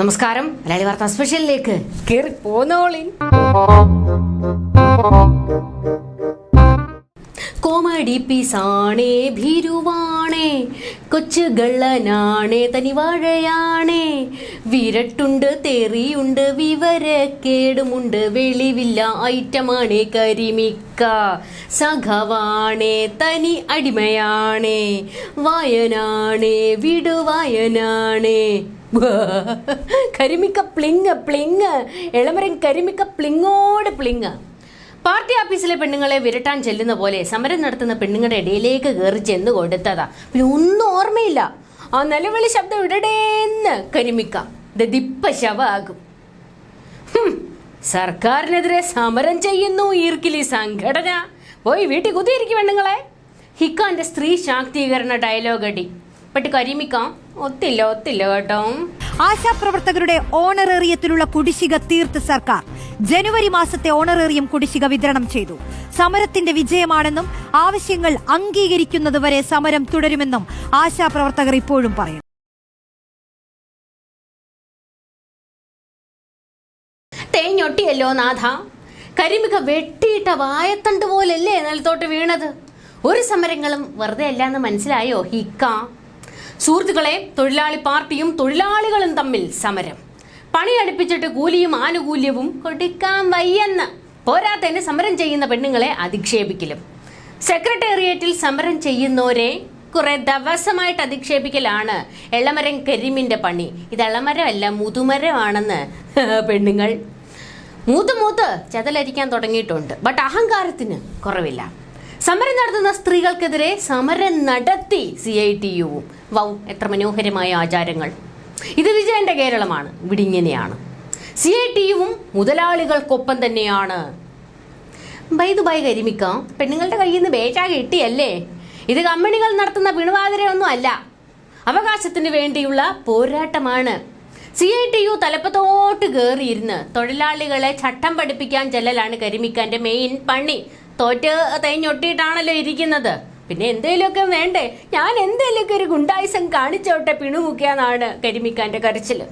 നമസ്കാരം, മലയാളി വാർത്താ സ്പെഷ്യലിലേക്ക് കേറി പോന്നോളി. കോമഡി പീസാണേ, ഭീരുവാണേ, കൊച്ചുകള്ളനാണേ, തനിവാഴയാണേ, വിരട്ടുണ്ട്, തെറിയുണ്ട്, വിവരക്കേടുമുണ്ട്, വെളിവില്ല ഐറ്റമാണേ കരിമിക്ക, സഖവാണേ, തനി അടിമയാണേ, വായനാണേ, വിടുവായനാണേ. കരിമിക്ക പ്ലിങ് പ്ലിങ്, എളമരൻ കരിമിക്ക പ്ലിങ്ങോട് പ്ലിങ്. പാർട്ടി ഓഫീസിലെ പെണ്ണുങ്ങളെ വിരട്ടാൻ ചെല്ലുന്ന പോലെ സമരം നടത്തുന്ന പെണ്ണുങ്ങളുടെ ഇടയിലേക്ക് കയറി ചെന്ന് കൊടുത്തതാ. പിന്നെ ഒന്നും ഓർമ്മയില്ല. ആ നിലവിളി ശബ്ദം ഇടടേന്ന് കരിമിക്ക ദിപ്പ ശവാകും. സർക്കാരിനെതിരെ സമരം ചെയ്യുന്നു ഈർക്കിലി സംഘടന. പോയി വീട്ടിൽ കുത്തിയിരിക്കും പെണ്ണുങ്ങളെ. ഹിക്കാന്റെ സ്ത്രീ ശാക്തീകരണ ഡയലോഗ് അടി പട്ട് കരിമിക്ക ഒത്തില്ല കേട്ടോ. ആശാപ്രവർത്തകരുടെ ഓണറേറിയത്തിലുള്ള കുടിശ്ശിക തീർത്ത് സർക്കാർ. ജനുവരി മാസത്തെ ഓണറേറിയം കുടിശ്ശിക വിതരണം ചെയ്തു. സമരത്തിന്റെ വിജയമാണെന്നും ആവശ്യങ്ങൾ അംഗീകരിക്കുന്നതുവരെ സമരം തുടരുമെന്നും ആശാപ്രവർത്തകർ ഇപ്പോഴും പറയും. തേഞ്ഞൊട്ടിയല്ലോ നാഥ. കരിമിക വെട്ടിയിട്ട വായത്തണ്ട് പോലല്ലേ നിലത്തോട്ട് വീണത്. ഒരു സമരങ്ങളും വെറുതെ അല്ലാന്ന് മനസ്സിലായോ ഹിക്ക? സുഹൃത്തുക്കളെ, തൊഴിലാളി പാർട്ടിയും തൊഴിലാളികളും തമ്മിൽ സമരം. പണിയടുപ്പിച്ചിട്ട് കൂലിയും ആനുകൂല്യവും കൊടുക്കാൻ വയ്യെന്ന്. പോരാത്തതിന് സമരം ചെയ്യുന്ന പെണ്ണുങ്ങളെ അധിക്ഷേപിക്കലും. സെക്രട്ടേറിയറ്റിൽ സമരം ചെയ്യുന്നവരെ കുറെ ദിവസമായിട്ട് അധിക്ഷേപിക്കലാണ് എളമരം കരിമിന്റെ പണി. ഇത് എളമരമല്ല, മുതുമരമാണെന്ന് പെണ്ണുങ്ങൾ മൂത്ത് ചെതലരിക്കാൻ തുടങ്ങിയിട്ടുണ്ട്. ബട്ട് അഹങ്കാരത്തിന് കുറവില്ല. സമരം നടത്തുന്ന സ്ത്രീകൾക്കെതിരെ സമരം നടത്തി CITUവും. വൗ, എത്ര മനോഹരമായ ആചാരങ്ങൾ. ഇത് വിജയന്റെ കേരളമാണ്. ഇവിടെ ഇങ്ങനെയാണ്. CITUവും മുതലാളികൾക്കൊപ്പം തന്നെയാണ്. ബൈ കരിമിക്ക, പെണ്ണുങ്ങളുടെ കയ്യിൽ നിന്ന് ബേറ്റ കിട്ടിയല്ലേ? ഇത് കമ്പനികൾ നടത്തുന്ന പിണുവാതിരയൊന്നും അല്ല, അവകാശത്തിന് വേണ്ടിയുള്ള പോരാട്ടമാണ്. CITU തലപ്പത്തോട്ട് കയറിയിരുന്ന് തൊഴിലാളികളെ ചട്ടം പഠിപ്പിക്കാൻ ചെല്ലലാണ് കരിമിക്കാന്റെ മെയിൻ പണി. തോറ്റ് തേഞ്ഞൊട്ടിയിട്ടാണല്ലോ ഇരിക്കുന്നത്. പിന്നെ എന്തേലുമൊക്കെ വേണ്ടേ? ഞാൻ എന്തേലുമൊക്കെ ഒരു ഗുണ്ടായുസം കാണിച്ചോട്ടെ പിണുമുക്കിയാന്നാണ് കരിമിക്കാന്റെ കരച്ചില്.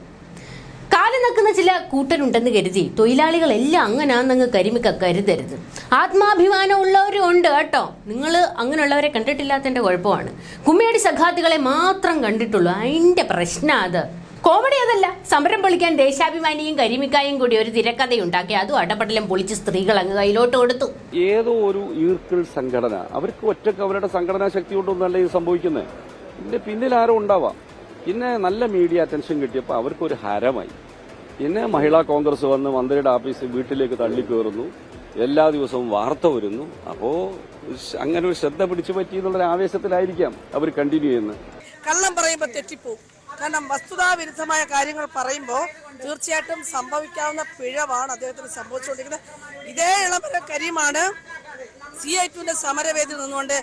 കാലു നക്കുന്ന ചില കൂട്ടരുണ്ടെന്ന് കരുതി തൊഴിലാളികളെല്ലാം അങ്ങനാന്നങ്ങ് കരിമിക്ക കരുതരുത്. ആത്മാഭിമാനം ഉള്ളവരും ഉണ്ട് കേട്ടോ. നിങ്ങൾ അങ്ങനെയുള്ളവരെ കണ്ടിട്ടില്ലാത്തതിന്റെ കുഴപ്പമാണ്. കുമ്മിയടി സഖാത്തികളെ മാത്രം കണ്ടിട്ടുള്ളൂ. അതിന്റെ പ്രശ്നം അത്. കോമഡി അതല്ല, സമരം പൊളിക്കാൻ ദേശാഭിമാനിയും കരിമിക്കായും കൂടി ഒരു തിരക്കഥയുണ്ടാക്കി. അതും അടപടലം പൊളിച്ച് സ്ത്രീകൾ അങ്ങ് കയ്യിലോട്ട് കൊടുത്തു. ഏതോ ഒരു ഈർക്കിൾ സംഘടന, അവർക്ക് ഒറ്റക്ക് അവരുടെ സംഘടനാ ശക്തി കൊണ്ടൊന്നല്ല ഇത് സംഭവിക്കുന്നത്. ഇതിന്റെ പിന്നിൽ ആരോ ഉണ്ടാവാം. പിന്നെ നല്ല മീഡിയ അറ്റൻഷൻ കിട്ടിയപ്പോൾ അവർക്കൊരു ഹരമായി. പിന്നെ മഹിളാ കോൺഗ്രസ് വന്ന് മന്ത്രിയുടെ ഓഫീസ് വീട്ടിലേക്ക് തള്ളിക്കയറുന്നു. എല്ലാ ദിവസവും വാർത്ത വരുന്നു. അപ്പോ അങ്ങനെ ഒരു ശ്രദ്ധ പിടിച്ചു പറ്റി എന്നുള്ള ആവേശത്തിലായിരിക്കാം അവർ കണ്ടിന്യൂ ചെയ്യുന്നത്. കള്ളം പറയുമ്പോൾ തെറ്റിപ്പോവും. കാരണം വസ്തുതാവിരുദ്ധമായ കാര്യങ്ങൾ പറയുമ്പോൾ തീർച്ചയായിട്ടും സംഭവിക്കാവുന്ന പിഴവാണ് അദ്ദേഹത്തിന് സംഭവിച്ചുകൊണ്ടിരിക്കുന്നത്. ഇതേ ഇളമര കരീമാണ് CITUവിന്റെ സമരവേദിയിൽ നിന്നുകൊണ്ട്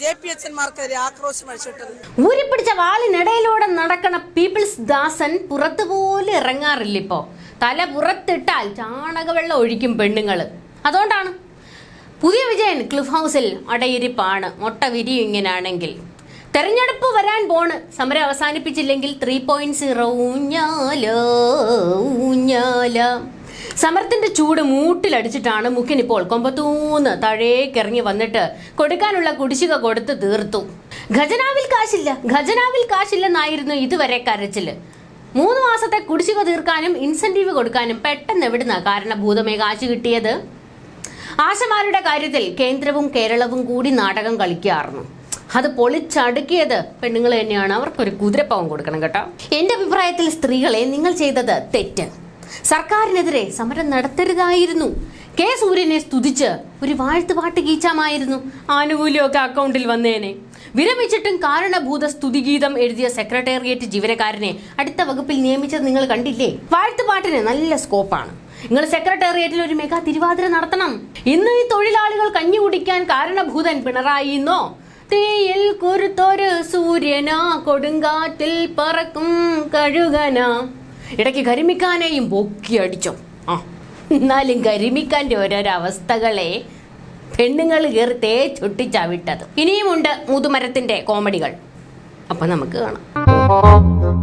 JPHന്മാർക്കെതിരെ ആക്രോശം അഴിച്ചിട്ടത്. ഊരിപ്പിടിച്ച വാലിനിടയിലൂടെ നടക്കണ പീപ്പിൾസ് ദാസൻ പുറത്തുപോലെ ഇറങ്ങാറില്ല. ഇപ്പോ തല പുറത്തിട്ടാൽ ചാണകവെള്ളം ഒഴിക്കും പെണ്ണുങ്ങള്. അതുകൊണ്ടാണ് പുതിയ വിജയൻ ക്ലിഫ് ഹൗസിൽ അടയിരിപ്പാണ്. മൊട്ട വിരിയും ഇങ്ങനാണെങ്കിൽ. തെരഞ്ഞെടുപ്പ് വരാൻ പോണ്. സമരം അവസാനിപ്പിച്ചില്ലെങ്കിൽ 3.0 ഊഞ്ഞാല. സമരത്തിന്റെ ചൂട് മൂട്ടിലടിച്ചിട്ടാണ് മുഖ്യനിപ്പോൾ കൊമ്പത്തൂന്ന് താഴേക്കിറങ്ങി വന്നിട്ട് കൊടുക്കാനുള്ള കുടിശ്ശിക കൊടുത്ത് തീർത്തു. ഖജനാവിൽ കാശില്ലെന്നായിരുന്നു ഇതുവരെ കരച്ചില്. 3 മാസത്തെ കുടിശ്ശിക തീർക്കാനും ഇൻസെന്റീവ് കൊടുക്കാനും പെട്ടെന്ന് എവിടുന്ന കാരണഭൂതമേ കാശ് കിട്ടിയത്? ആശമാരുടെ കാര്യത്തിൽ കേന്ദ്രവും കേരളവും കൂടി നാടകം കളിക്കാറുന്നു. അത് പൊളിച്ചടുക്കിയത് പെണ്ണുങ്ങൾ തന്നെയാണ്. അവർക്കൊരു കുതിരപ്പാവം കൊടുക്കണം കേട്ടോ. എന്റെ അഭിപ്രായത്തിൽ സ്ത്രീകളെ നിങ്ങൾ ചെയ്തത് തെറ്റ്. സർക്കാരിനെതിരെ സമരം നടത്തരുതായിരുന്നു. കെ സൂര്യനെ സ്തുതിച്ച് ഒരു വാഴ്ത്തുപാട്ട് ഗീച്ചാമായിരുന്നു. ആനുകൂല്യമൊക്കെ അക്കൗണ്ടിൽ വന്നേനെ. വിരമിച്ചിട്ടും കാരണഭൂത സ്തുതിഗീതം എഴുതിയ സെക്രട്ടേറിയറ്റ് ജീവനക്കാരനെ അടുത്ത വകുപ്പിൽ നിയമിച്ചത് നിങ്ങൾ കണ്ടില്ലേ? വാഴ്ത്തുപാട്ടിന് നല്ല സ്കോപ്പാണ്. നിങ്ങൾ സെക്രട്ടേറിയറ്റിൽ ഒരു മെഗാ തിരുവാതിര നടത്തണം. ഇന്ന് ഈ തൊഴിലാളികൾ കഞ്ഞി കുടിക്കാൻ കാരണഭൂതൻ പിണറായിന്നോ? തീയിൽ കുരുത്തൊരു സൂര്യനാ, കൊടുങ്കാറ്റിൽ പറക്കും കഴുകനാ. ഇടയ്ക്ക് കരിമിക്കാനെയും പൊക്കി അടിച്ചോ. എന്നാലും കരിമിക്കാന്റെ ഓരോരോ അവസ്ഥകളെ പെണ്ണുങ്ങൾ കയറി തേച്ചൊട്ടിച്ചാ വിട്ടത്. ഇനിയുമുണ്ട് മുതുമരത്തിന്റെ കോമഡികൾ. അപ്പം നമുക്ക് കാണാം.